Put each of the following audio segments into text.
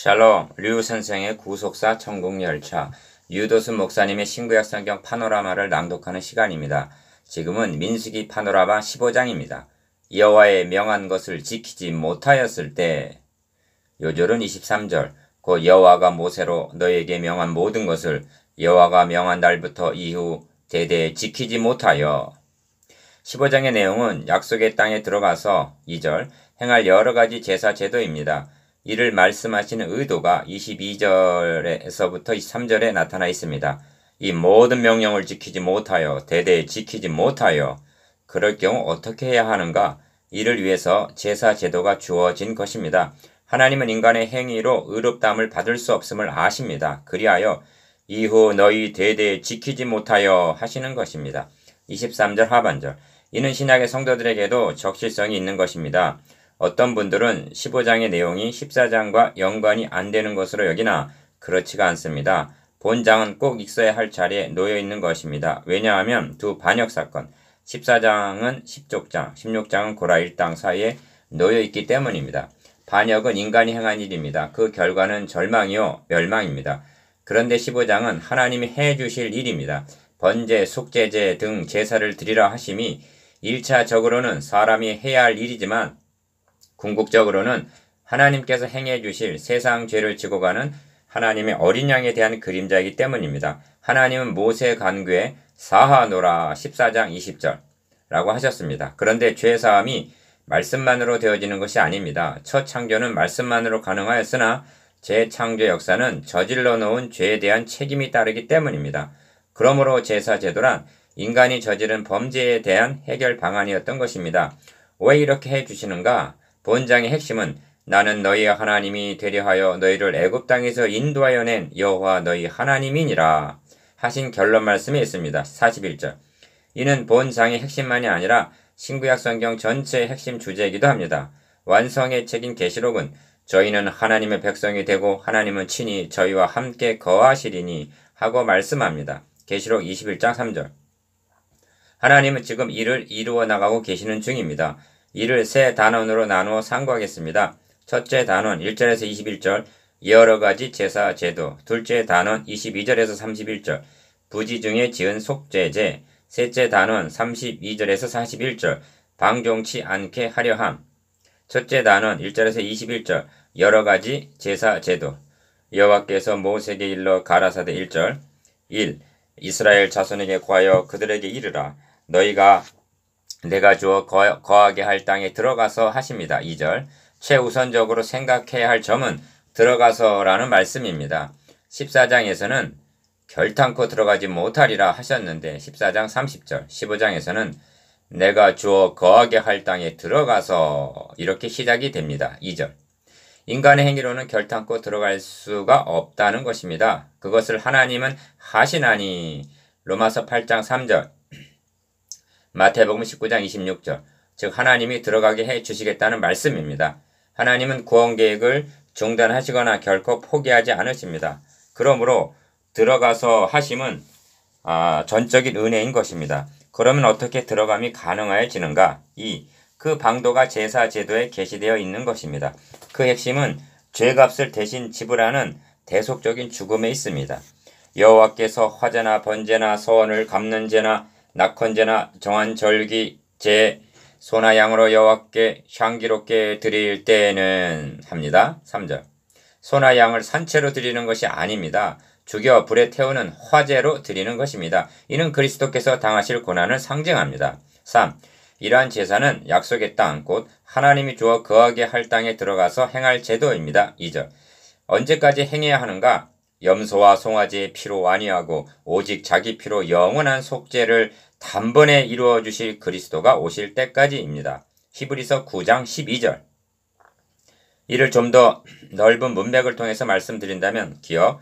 샬롬, 류 선생의 구속사 천국열차, 유도순 목사님의 신구약 성경 파노라마를 낭독하는 시간입니다. 지금은 민수기 파노라마 15장입니다. 여호와의 명한 것을 지키지 못하였을 때, 요절은 23절, 곧 여호와가 모세로 너에게 명한 모든 것을 여호와가 명한 날부터 이후 대대에 지키지 못하여. 15장의 내용은 약속의 땅에 들어가서 2절 행할 여러가지 제사 제도입니다. 이를 말씀하시는 의도가 22절에서부터 23절에 나타나 있습니다. 이 모든 명령을 지키지 못하여 대대에 지키지 못하여 그럴 경우 어떻게 해야 하는가? 이를 위해서 제사 제도가 주어진 것입니다. 하나님은 인간의 행위로 의롭다함을 받을 수 없음을 아십니다. 그리하여 이후 너희 대대에 지키지 못하여 하시는 것입니다. 23절 하반절 이는 신약의 성도들에게도 적실성이 있는 것입니다. 어떤 분들은 15장의 내용이 14장과 연관이 안 되는 것으로 여기나 그렇지가 않습니다. 본장은 꼭 있어야 할 자리에 놓여 있는 것입니다. 왜냐하면 두 반역 사건, 14장은 10족장, 16장은 고라 일당 사이에 놓여 있기 때문입니다. 반역은 인간이 행한 일입니다. 그 결과는 절망이요 멸망입니다. 그런데 15장은 하나님이 해주실 일입니다. 번제, 속죄제 등 제사를 드리라 하심이 1차적으로는 사람이 해야 할 일이지만 궁극적으로는 하나님께서 행해 주실 세상 죄를 지고 가는 하나님의 어린 양에 대한 그림자이기 때문입니다. 하나님은 모세 간구에 사하노라 14장 20절 라고 하셨습니다. 그런데 죄사함이 말씀만으로 되어지는 것이 아닙니다. 첫 창조는 말씀만으로 가능하였으나 재창조 역사는 저질러 놓은 죄에 대한 책임이 따르기 때문입니다. 그러므로 제사 제도란 인간이 저지른 범죄에 대한 해결 방안이었던 것입니다. 왜 이렇게 해주시는가? 본장의 핵심은 나는 너희의 하나님이 되려 하여 너희를 애굽 땅에서 인도하여 낸 여호와 너희 하나님이니라 하신 결론 말씀이 있습니다. 41절 이는 본장의 핵심만이 아니라 신구약 성경 전체의 핵심 주제이기도 합니다. 완성의 책인 계시록은 저희는 하나님의 백성이 되고 하나님은 친히 저희와 함께 거하시리니 하고 말씀합니다. 계시록 21장 3절 하나님은 지금 이를 이루어 나가고 계시는 중입니다. 이를 세 단원으로 나누어 상고하겠습니다. 첫째 단원 1절에서 21절 여러가지 제사 제도, 둘째 단원 22절에서 31절 부지 중에 지은 속죄제, 셋째 단원 32절에서 41절 방종치 않게 하려함, 첫째 단원 1절에서 21절 여러가지 제사 제도 여호와께서 모세에게 일러 가라사대 1절 1. 이스라엘 자손에게 구하여 그들에게 이르라 너희가 내가 주어 거하게 할 땅에 들어가서 하십니다. 2절 최우선적으로 생각해야 할 점은 들어가서라는 말씀입니다. 14장에서는 결탄코 들어가지 못하리라 하셨는데 14장 30절 15장에서는 내가 주어 거하게 할 땅에 들어가서 이렇게 시작이 됩니다. 2절 인간의 행위로는 결탄코 들어갈 수가 없다는 것입니다. 그것을 하나님은 하시나니 로마서 8장 3절 마태복음 19장 26절 즉 하나님이 들어가게 해주시겠다는 말씀입니다. 하나님은 구원계획을 중단하시거나 결코 포기하지 않으십니다. 그러므로 들어가서 하심은 전적인 은혜인 것입니다. 그러면 어떻게 들어감이 가능해지는가? 2. 그 방도가 제사 제도에 게시되어 있는 것입니다. 그 핵심은 죄값을 대신 지불하는 대속적인 죽음에 있습니다. 여호와께서 화제나 번제나 서원을 갚는 제나 낙헌제나 정한 절기 제 소나 양으로 여호와께 향기롭게 드릴 때에는 합니다. 3절 소나 양을 산채로 드리는 것이 아닙니다. 죽여 불에 태우는 화제로 드리는 것입니다. 이는 그리스도께서 당하실 고난을 상징합니다. 3. 이러한 제사는 약속의 땅 곧 하나님이 주어 거하게 할 땅에 들어가서 행할 제도입니다. 2절 언제까지 행해야 하는가? 염소와 송아지의 피로 아니하고 오직 자기 피로 영원한 속죄를 단번에 이루어 주실 그리스도가 오실 때까지입니다. 히브리서 9장 12절 이를 좀 더 넓은 문맥을 통해서 말씀드린다면 기억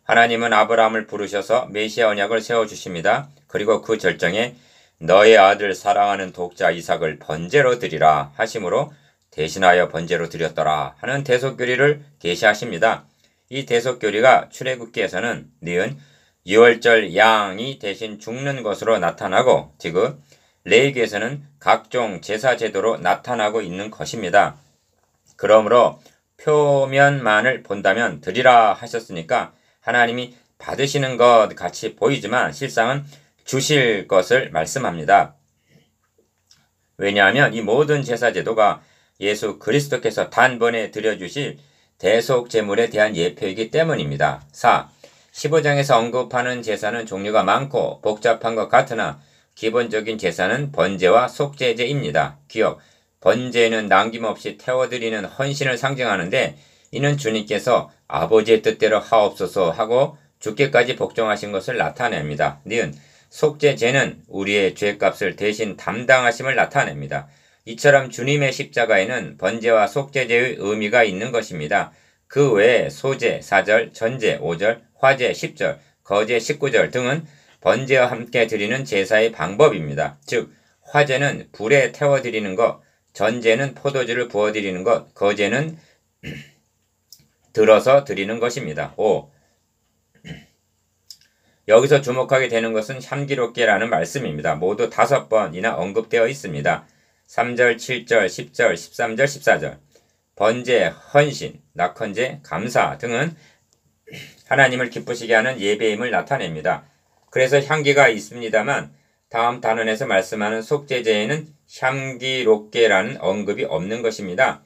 하나님은 아브라함을 부르셔서 메시아 언약을 세워주십니다. 그리고 그 절정에 너의 아들 사랑하는 독자 이삭을 번제로 드리라 하심으로 대신하여 번제로 드렸더라 하는 대속교리를 계시하십니다. 이 대속교리가 출애굽기에서는 니은 유월절 양이 대신 죽는 것으로 나타나고 지금 레위기에서는 각종 제사 제도로 나타나고 있는 것입니다. 그러므로 표면만을 본다면 드리라 하셨으니까 하나님이 받으시는 것 같이 보이지만 실상은 주실 것을 말씀합니다. 왜냐하면 이 모든 제사 제도가 예수 그리스도께서 단번에 드려주실 대속 제물에 대한 예표이기 때문입니다. 4. 15장에서 언급하는 제사는 종류가 많고 복잡한 것 같으나 기본적인 제사는 번제와 속죄제입니다. 기억, 번제는 남김없이 태워드리는 헌신을 상징하는데 이는 주님께서 아버지의 뜻대로 하옵소서 하고 죽기까지 복종하신 것을 나타냅니다. 니은, 속죄제는 우리의 죄값을 대신 담당하심을 나타냅니다. 이처럼 주님의 십자가에는 번제와 속죄제의 의미가 있는 것입니다. 그 외에 소제 4절, 전제 5절, 화제 10절, 거제 19절 등은 번제와 함께 드리는 제사의 방법입니다. 즉 화제는 불에 태워드리는 것, 전제는 포도주를 부어드리는 것, 거제는 들어서 드리는 것입니다. 5. 여기서 주목하게 되는 것은 향기롭게라는 말씀입니다. 모두 5번이나 언급되어 있습니다. 3절, 7절, 10절, 13절, 14절. 번제, 헌신, 낙헌제, 감사 등은 하나님을 기쁘시게 하는 예배임을 나타냅니다. 그래서 향기가 있습니다만 다음 단원에서 말씀하는 속죄제에는 향기롭게라는 언급이 없는 것입니다.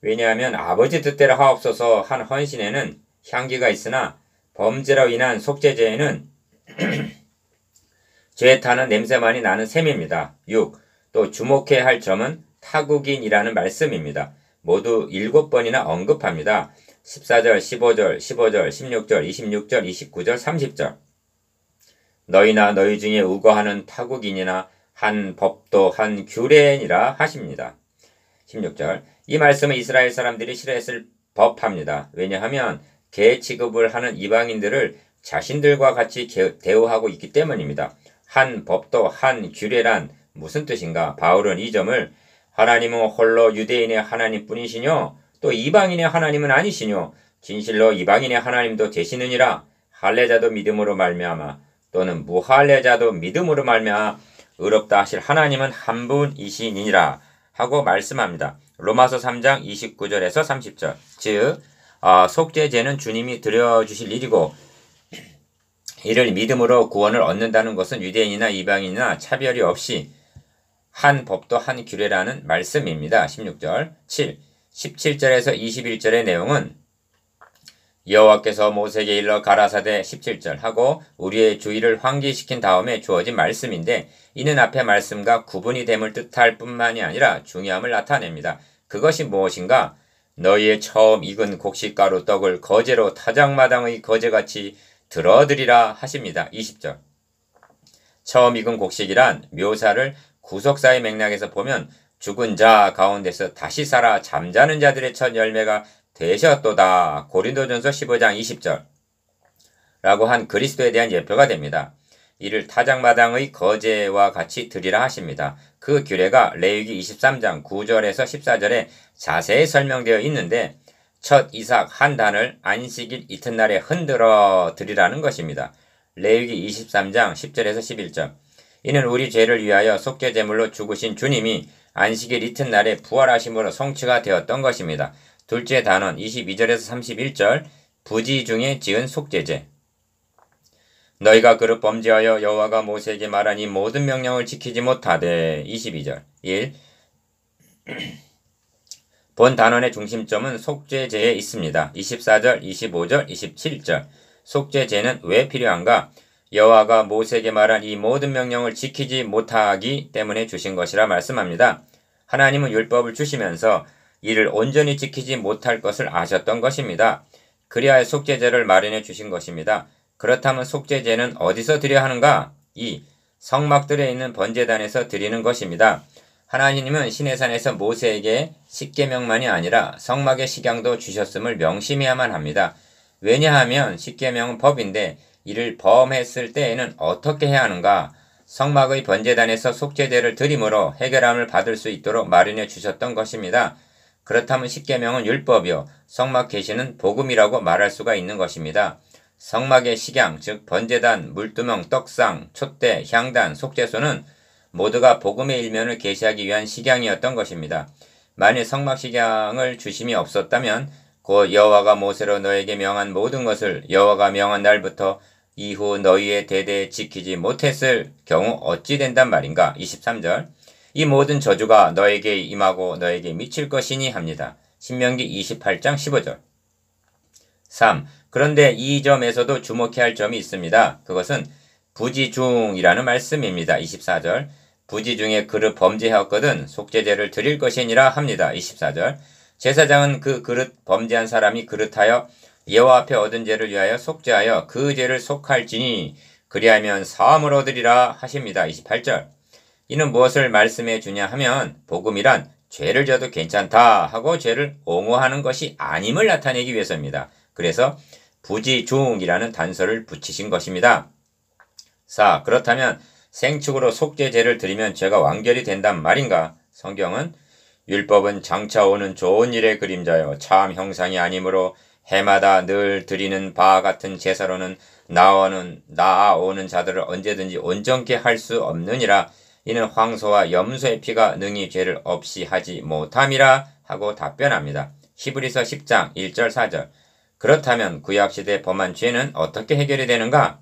왜냐하면 아버지 뜻대로 하옵소서 한 헌신에는 향기가 있으나 범죄로 인한 속죄제에는 죄 타는 냄새만이 나는 셈입니다. 6. 또 주목해야 할 점은 타국인이라는 말씀입니다. 모두 7번이나 언급합니다. 14절, 15절, 15절, 16절, 26절, 29절, 30절. 너희나 너희 중에 우거하는 타국인이나 한 법도 한 규례니라 하십니다. 16절. 이 말씀은 이스라엘 사람들이 싫어했을 법합니다. 왜냐하면 개 취급을 하는 이방인들을 자신들과 같이 대우하고 있기 때문입니다. 한 법도 한 규례란 무슨 뜻인가? 바울은 이 점을 하나님은 홀로 유대인의 하나님뿐이시뇨 또 이방인의 하나님은 아니시뇨 진실로 이방인의 하나님도 되시느니라 할례자도 믿음으로 말미암아 또는 무할례자도 믿음으로 말미암아 의롭다 하실 하나님은 한 분이시니라 하고 말씀합니다. 로마서 3장 29절에서 30절. 즉 속죄제는 주님이 드려주실 일이고 이를 믿음으로 구원을 얻는다는 것은 유대인이나 이방인이나 차별이 없이 한 법도 한 규례라는 말씀입니다. 16절. 7. 17절에서 21절의 내용은 여호와께서 모세에게 일러 가라사대 17절 하고 우리의 주의를 환기시킨 다음에 주어진 말씀인데 이는 앞의 말씀과 구분이 됨을 뜻할 뿐만이 아니라 중요함을 나타냅니다. 그것이 무엇인가? 너희의 처음 익은 곡식가루 떡을 거제로 타작마당의 거제같이 들어드리라 하십니다. 20절. 처음 익은 곡식이란 묘사를 구속사의 맥락에서 보면 죽은 자 가운데서 다시 살아 잠자는 자들의 첫 열매가 되셨도다. 고린도전서 15장 20절 라고 한 그리스도에 대한 예표가 됩니다. 이를 타작마당의 거제와 같이 드리라 하십니다. 그 규례가 레위기 23장 9절에서 14절에 자세히 설명되어 있는데 첫 이삭 한 단을 안식일 이튿날에 흔들어 드리라는 것입니다. 레위기 23장 10절에서 11절. 이는 우리 죄를 위하여 속죄제물로 죽으신 주님이 안식일 이튿날에 부활하심으로 성취가 되었던 것입니다. 둘째 단원 22절에서 31절 부지 중에 지은 속죄제. 너희가 그릇 범죄하여 여호와가 모세에게 말한 이 모든 명령을 지키지 못하되 22절 1. 본 단원의 중심점은 속죄제에 있습니다. 24절, 25절, 27절. 속죄제는 왜 필요한가? 여호와가 모세에게 말한 이 모든 명령을 지키지 못하기 때문에 주신 것이라 말씀합니다. 하나님은 율법을 주시면서 이를 온전히 지키지 못할 것을 아셨던 것입니다. 그리하여 속죄제를 마련해 주신 것입니다. 그렇다면 속죄제는 어디서 드려야 하는가? 2. 성막들에 있는 번제단에서 드리는 것입니다. 하나님은 시내산에서 모세에게 십계명만이 아니라 성막의 식양도 주셨음을 명심해야만 합니다. 왜냐하면 십계명은 법인데 이를 범했을 때에는 어떻게 해야 하는가? 성막의 번제단에서 속죄제를 드림으로 해결함을 받을 수 있도록 마련해 주셨던 것입니다. 그렇다면 십계명은 율법이요 성막 계시는 복음이라고 말할 수가 있는 것입니다. 성막의 식양, 즉 번제단, 물두멍, 떡상, 촛대, 향단, 속죄소는 모두가 복음의 일면을 계시하기 위한 식양이었던 것입니다. 만일 성막 식양을 주심이 없었다면 곧 여호와가 모세로 너에게 명한 모든 것을 여호와가 명한 날부터 이후 너희의 대대에 지키지 못했을 경우 어찌 된단 말인가. 23절. 이 모든 저주가 너에게 임하고 너에게 미칠 것이니 합니다. 신명기 28장 15절. 3. 그런데 이 점에서도 주목해야 할 점이 있습니다. 그것은 부지중이라는 말씀입니다. 24절. 부지중에 그릇 범죄하였거든 속죄제를 드릴 것이니라 합니다. 24절. 제사장은 그 그릇 범죄한 사람이 그릇하여 여호와 앞에 얻은 죄를 위하여 속죄하여 그 죄를 속할지니 그리하면 사함을 얻으리라 하십니다. 28절. 이는 무엇을 말씀해 주냐 하면 복음이란 죄를 져도 괜찮다 하고 죄를 옹호하는 것이 아님을 나타내기 위해서입니다. 그래서 부지중이라는 단서를 붙이신 것입니다. 4. 그렇다면 생축으로 속죄제를 드리면 죄가 완결이 된단 말인가? 성경은 율법은 장차 오는 좋은 일의 그림자여 참 형상이 아니므로 해마다 늘 드리는 바와 같은 제사로는 나아오는 자들을 언제든지 온전케 할 수 없느니라. 이는 황소와 염소의 피가 능히 죄를 없이 하지 못함이라 하고 답변합니다. 히브리서 10장 1절 4절. 그렇다면 구약시대 범한 죄는 어떻게 해결이 되는가?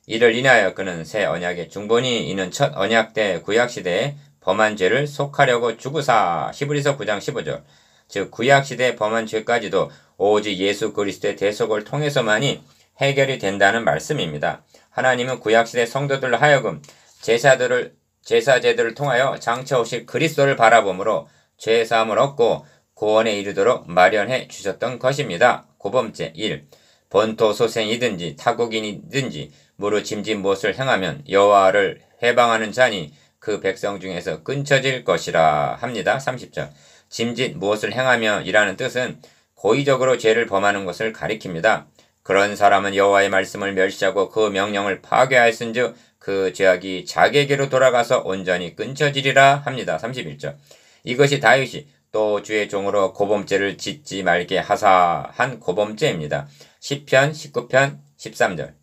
이를 인하여 그는 새 언약의 중본이 이는 첫 언약 때 구약시대에 범한 죄를 속하려고 주구사. 히브리서 9장 15절. 즉 구약시대에 범한 죄까지도 오직 예수 그리스도의 대속을 통해서만이 해결이 된다는 말씀입니다. 하나님은 구약시대 성도들로 하여금 제사제들을 통하여 장차 오실 그리스도를 바라보므로 죄사함을 얻고 구원에 이르도록 마련해 주셨던 것입니다. 고범죄 1. 본토소생이든지 타국인이든지 무릇 짐짓 무엇을 행하면 여호와를 해방하는 자니 그 백성 중에서 끊쳐질 것이라 합니다. 30절. 짐짓 무엇을 행하며 이라는 뜻은 고의적으로 죄를 범하는 것을 가리킵니다. 그런 사람은 여호와의 말씀을 멸시하고 그 명령을 파괴하였은즉 그 죄악이 자기에게로 돌아가서 온전히 끊쳐지리라 합니다. 31절. 이것이 다윗이 또 주의 종으로 고범죄를 짓지 말게 하사한 고범죄입니다. 시편 19편 13절.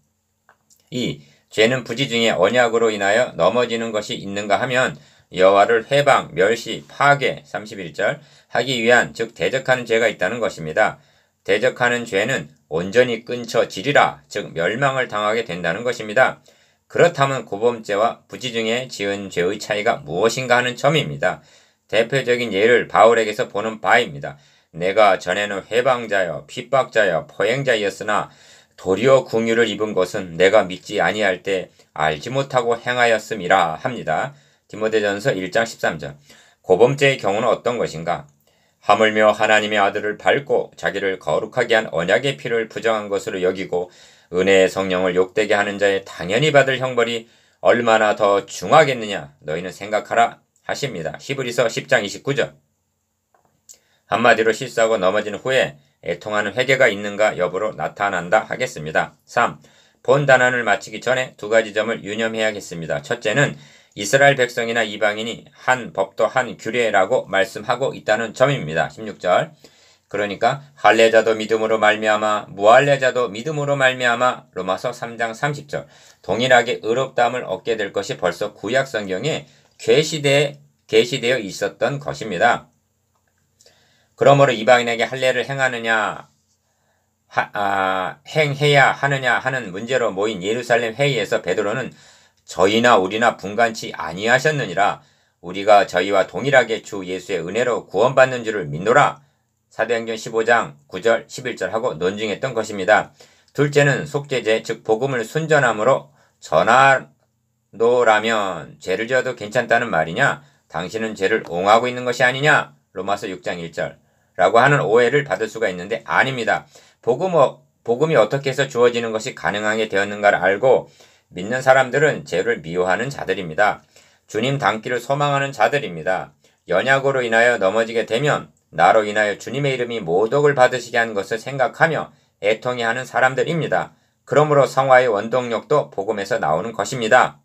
2. 죄는 부지중에 언약으로 인하여 넘어지는 것이 있는가 하면 여호와를 해방, 멸시, 파괴 31절 하기 위한 즉 대적하는 죄가 있다는 것입니다. 대적하는 죄는 온전히 끊쳐지리라 즉 멸망을 당하게 된다는 것입니다. 그렇다면 고범죄와 부지중에 지은 죄의 차이가 무엇인가 하는 점입니다. 대표적인 예를 바울에게서 보는 바입니다. 내가 전에는 회방자여 핍박자여 포행자였으나 도리어 궁유를 입은 것은 내가 믿지 아니할 때 알지 못하고 행하였음이라 합니다. 디모데전서 1장 13절. 고범죄의 경우는 어떤 것인가? 하물며 하나님의 아들을 밟고 자기를 거룩하게 한 언약의 피를 부정한 것으로 여기고 은혜의 성령을 욕되게 하는 자의 당연히 받을 형벌이 얼마나 더 중하겠느냐 너희는 생각하라 하십니다. 히브리서 10장 29절. 한마디로 실수하고 넘어진 후에 애통하는 회개가 있는가 여부로 나타난다 하겠습니다. 3. 본 단원을 마치기 전에 두 가지 점을 유념해야겠습니다. 첫째는 이스라엘 백성이나 이방인이 한 법도 한 규례라고 말씀하고 있다는 점입니다. 16절. 그러니까 할례자도 믿음으로 말미암아 무할례자도 믿음으로 말미암아 로마서 3장 30절. 동일하게 의롭다함을 얻게 될 것이 벌써 구약 성경에 계시되어 있었던 것입니다. 그러므로 이방인에게 할례를 행해야 하느냐 하는 문제로 모인 예루살렘 회의에서 베드로는 저희나 우리나 분간치 아니하셨느니라 우리가 저희와 동일하게 주 예수의 은혜로 구원받는 줄을 믿노라 사도행전 15장 9절 11절 하고 논증했던 것입니다. 둘째는 속죄제 즉 복음을 순전함으로 전하노라면 죄를 지어도 괜찮다는 말이냐 당신은 죄를 옹호하고 있는 것이 아니냐 로마서 6장 1절 라고 하는 오해를 받을 수가 있는데 아닙니다. 복음이 어떻게 해서 주어지는 것이 가능하게 되었는가를 알고 믿는 사람들은 죄를 미워하는 자들입니다. 주님 닮기를 소망하는 자들입니다. 연약으로 인하여 넘어지게 되면 나로 인하여 주님의 이름이 모독을 받으시게 한 것을 생각하며 애통해하는 사람들입니다. 그러므로 성화의 원동력도 복음에서 나오는 것입니다.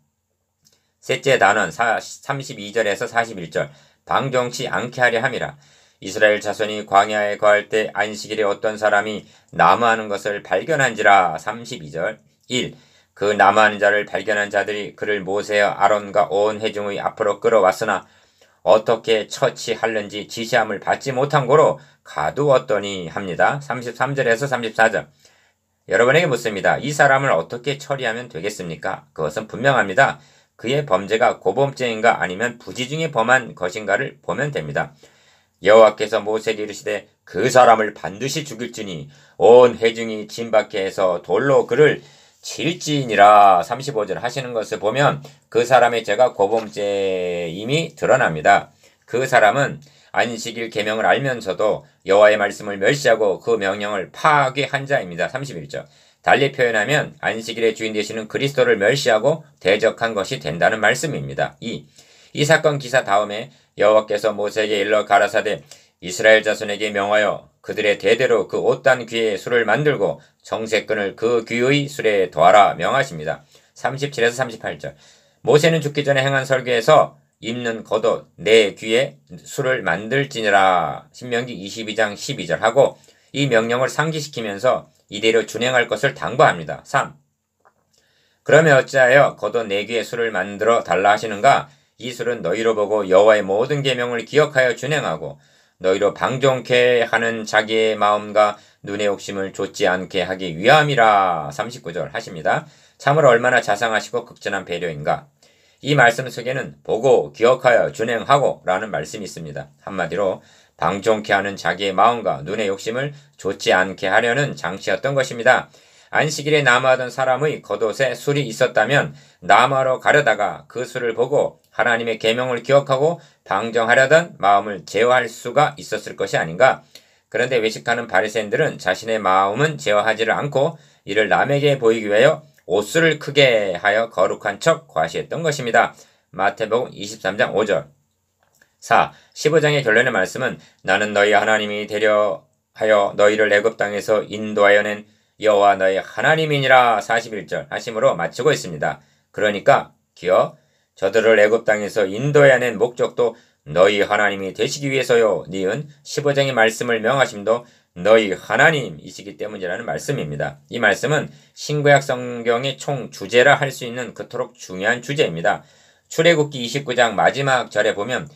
셋째 단원 32절에서 41절 방종치 않게 하려 함이라. 이스라엘 자손이 광야에 거할 때 안식일에 어떤 사람이 나무하는 것을 발견한지라 32절 1. 그 나무하는 자를 발견한 자들이 그를 모세와 아론과 온 회중의 앞으로 끌어왔으나 어떻게 처치하는지 지시함을 받지 못한 고로 가두었더니 합니다. 33절에서 34절. 여러분에게 묻습니다. 이 사람을 어떻게 처리하면 되겠습니까? 그것은 분명합니다. 그의 범죄가 고범죄인가 아니면 부지 중에 범한 것인가를 보면 됩니다. 여호와께서 모세에게 이르시되 그 사람을 반드시 죽일지니 온 회중이 진박해 해서 돌로 그를 칠지니라 35절 하시는 것을 보면 그 사람의 죄가 고범죄임이 드러납니다. 그 사람은 안식일 계명을 알면서도 여호와의 말씀을 멸시하고 그 명령을 파괴한 자입니다. 31절. 달리 표현하면 안식일의 주인 되시는 그리스도를 멸시하고 대적한 것이 된다는 말씀입니다. 이 사건 기사 다음에 여호와께서 모세에게 일러 가라사대 이스라엘 자손에게 명하여 그들의 대대로 그 옷단 귀에 술을 만들고 정색끈을 그 귀의 술에 더하라 명하십니다. 37에서 38절. 모세는 죽기 전에 행한 설교에서 입는 겉옷 내 귀에 술을 만들지니라 신명기 22장 12절 하고 이 명령을 상기시키면서 이대로 준행할 것을 당부합니다. 3. 그러면 어찌하여 겉옷 내 귀에 술을 만들어 달라 하시는가? 이 술은 너희로 보고 여호와의 모든 계명을 기억하여 준행하고 너희로 방종케 하는 자기의 마음과 눈의 욕심을 좇지 않게 하기 위함이라 39절 하십니다. 참으로 얼마나 자상하시고 극진한 배려인가. 이 말씀 속에는 보고 기억하여 준행하고 라는 말씀이 있습니다. 한마디로 방종케 하는 자기의 마음과 눈의 욕심을 좇지 않게 하려는 장치였던 것입니다. 안식일에 남아하던 사람의 겉옷에 술이 있었다면 남아로 가려다가 그 술을 보고 하나님의 계명을 기억하고 방종하려던 마음을 제어할 수가 있었을 것이 아닌가. 그런데 외식하는 바리새인들은 자신의 마음은 제어하지를 않고 이를 남에게 보이기 위하여 옷술을 크게 하여 거룩한 척 과시했던 것입니다. 마태복음 23장 5절. 4. 15장의 결론의 말씀은 나는 너희 하나님이 되려 하여 너희를 애굽 땅에서 인도하여 낸 여호와 너희 하나님이니라 41절 하심으로 마치고 있습니다. 그러니까 기억 저들을 애굽 땅에서 인도해야 낸 목적도 너희 하나님이 되시기 위해서요. 니은 15장의 말씀을 명하심도 너희 하나님이시기 때문이라는 말씀입니다. 이 말씀은 신구약 성경의 총 주제라 할 수 있는 그토록 중요한 주제입니다. 출애굽기 29장 마지막 절에 보면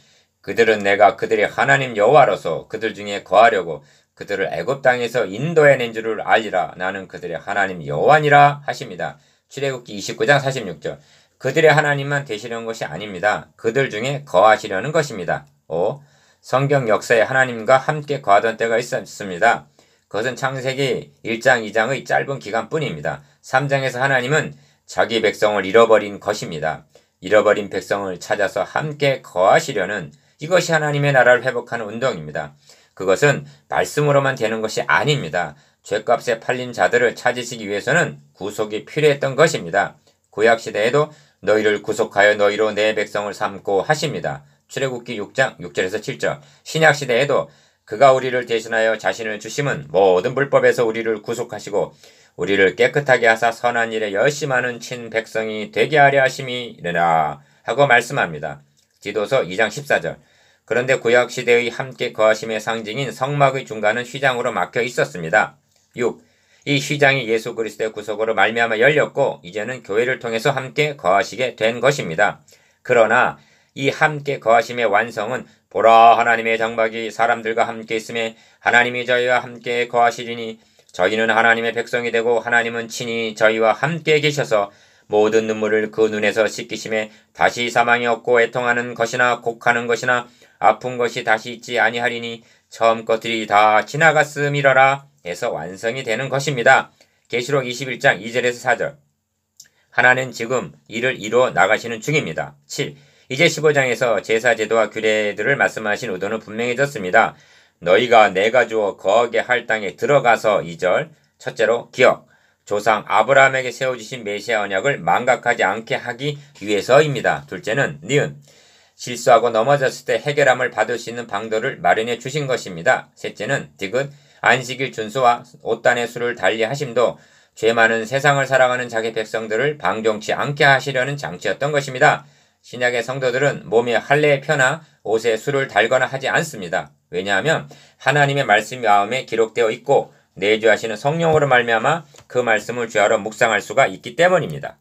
그들은 내가 그들의 하나님 여호와로서 그들 중에 거하려고 그들을 애굽 땅에서 인도해낸 줄을 알리라. 나는 그들의 하나님 여호와니라 하십니다. 출애굽기 29장 46절. 그들의 하나님만 되시려는 것이 아닙니다. 그들 중에 거하시려는 것입니다. 5. 성경 역사에 하나님과 함께 거하던 때가 있었습니다. 그것은 창세기 1장 2장의 짧은 기간뿐입니다. 3장에서 하나님은 자기 백성을 잃어버린 것입니다. 잃어버린 백성을 찾아서 함께 거하시려는 이것이 하나님의 나라를 회복하는 운동입니다. 그것은 말씀으로만 되는 것이 아닙니다. 죗값에 팔린 자들을 찾으시기 위해서는 구속이 필요했던 것입니다. 구약시대에도 너희를 구속하여 너희로 내 백성을 삼고 하십니다. 출애굽기 6장 6절에서 7절. 신약시대에도 그가 우리를 대신하여 자신을 주심은 모든 불법에서 우리를 구속하시고 우리를 깨끗하게 하사 선한 일에 열심하는 친백성이 되게 하려 하심이니라 하고 말씀합니다. 디도서 2장 14절. 그런데 구약시대의 함께 거하심의 상징인 성막의 중간은 휘장으로 막혀 있었습니다. 6. 이 휘장이 예수 그리스도의 구속으로 말미암아 열렸고 이제는 교회를 통해서 함께 거하시게 된 것입니다. 그러나 이 함께 거하심의 완성은 보라 하나님의 장막이 사람들과 함께 있음에 하나님이 저희와 함께 거하시리니 저희는 하나님의 백성이 되고 하나님은 친히 저희와 함께 계셔서 모든 눈물을 그 눈에서 씻기심에 다시 사망이 없고 애통하는 것이나 곡하는 것이나 아픈 것이 다시 있지 아니하리니 처음 것들이 다 지나갔음이러라 해서 완성이 되는 것입니다. 계시록 21장 2절에서 4절. 하나는 지금 이를 이루어 나가시는 중입니다. 7. 이제 15장에서 제사제도와 규례들을 말씀하신 의도는 분명해졌습니다. 너희가 내가 주어 거하게 할 땅에 들어가서 2절. 첫째로 기억. 조상 아브라함에게 세워주신 메시아 언약을 망각하지 않게 하기 위해서입니다. 둘째는 니은. 실수하고 넘어졌을 때 해결함을 받을 수 있는 방도를 마련해 주신 것입니다. 셋째는 디귿. 안식일 준수와 옷단의 수를 달리 하심도 죄 많은 세상을 살아가는 자기 백성들을 방종치 않게 하시려는 장치였던 것입니다. 신약의 성도들은 몸에 할례에 펴나 옷에 술을 달거나 하지 않습니다. 왜냐하면 하나님의 말씀이 마음에 기록되어 있고 내주하시는 성령으로 말미암아 그 말씀을 죄하러 묵상할 수가 있기 때문입니다.